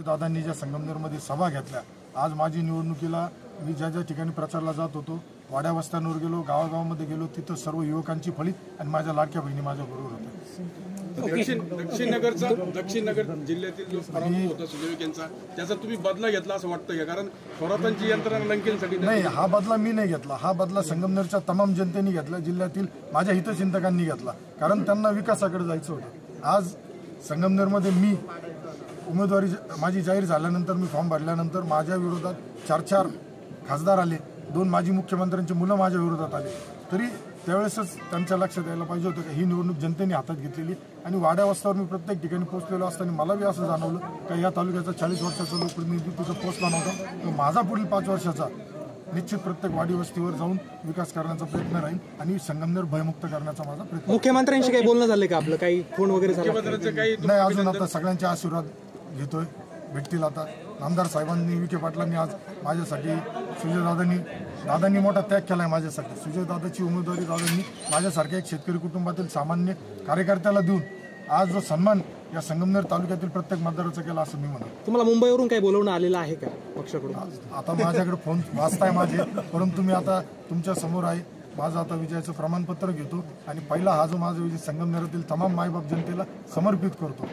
दादांनी ज्या संगमनेरमध्ये सभा घेतल्या, आज माझी निवडणुकीला मी ज्या ज्या ठिकाणी प्रचारला जात होतो, वाड्या वस्त्यांवर गेलो, गावागावामध्ये गेलो, तिथं सर्व युवकांची फळीत आणि माझ्या लाडक्या बहिणी माझ्या बरोबर होत्या. दक्षिण नगर जिल्ह्यातील जो पराभव होता सुजय यांचा, त्याचा तुम्ही बदला घेतला असं वाटतं का? कारण थोरातांची यंत्रणा लंकेसाठी नाही, हा बदला मी नाही घेतला. हा बदला संगमनेरच्या तमाम जनतेने घेतला, जिल्ह्यातील माझ्या हितचिंतकांनी घेतला, कारण त्यांना विकासाकडे जायचं होतं. आज संगमनेरमध्ये मी उमेदवारी माझी जाहीर झाल्यानंतर, मी फॉर्म भरल्यानंतर माझ्या विरोधात 4 खासदार आले, 2 माजी मुख्यमंत्र्यांची मुलं माझ्या विरोधात आले. तरी त्यावेळेसच त्यांच्या लक्षात यायला पाहिजे होतं की ही निवडणूक जनतेने हातात घेतलेली. आणि वाड्या वस्त्यावर मी प्रत्येक ठिकाणी पोहोचलेलो असताना मला बी असं जाणवलं की या तालुक्याचा 40 वर्षाचा लोकप्रतिनिधी तिथं पोहोचला नव्हता. तर माझा पुढील 5 वर्षाचा निश्चित प्रत्येक वाडी वस्तीवर जाऊन विकास करण्याचा प्रयत्न राहील आणि संगमनेर भयमुक्त करण्याचा माझा प्रयत्न. मुख्यमंत्र्यांशी काही बोलणं झालं का आपलं? काही फोन वगैरे झाला? नाही, अजून आता सगळ्यांचे आशीर्वाद घेतोय, भेटतील. आता आमदार साहेबांनी, विखे पाटलांनी आज माझ्यासाठी, दादांनी मोठा त्याग केला आहे माझ्यासाठी. सुजयदादाची उमेदवारी दादांनी माझ्यासारख्या एक शेतकरी कुटुंबातील सामान्य कार्यकर्त्याला देऊन आज जो सन्मान या संगमनेर तालुक्यातील प्रत्येक मतदाराचा केला असं मी म्हणतो. तुम्हाला मुंबईवरून काही बोलवणं आलेलं आहे का पक्षाकडून? आता माझ्याकडे फोन वाचताय माझे, परंतु मी आता तुमच्या समोर आहे. माझं आता विजयाचं प्रमाणपत्र घेतो आणि पहिला हा जो माझा विजय संगमनेरातील तमाम मायबाप जनतेला समर्पित करतो.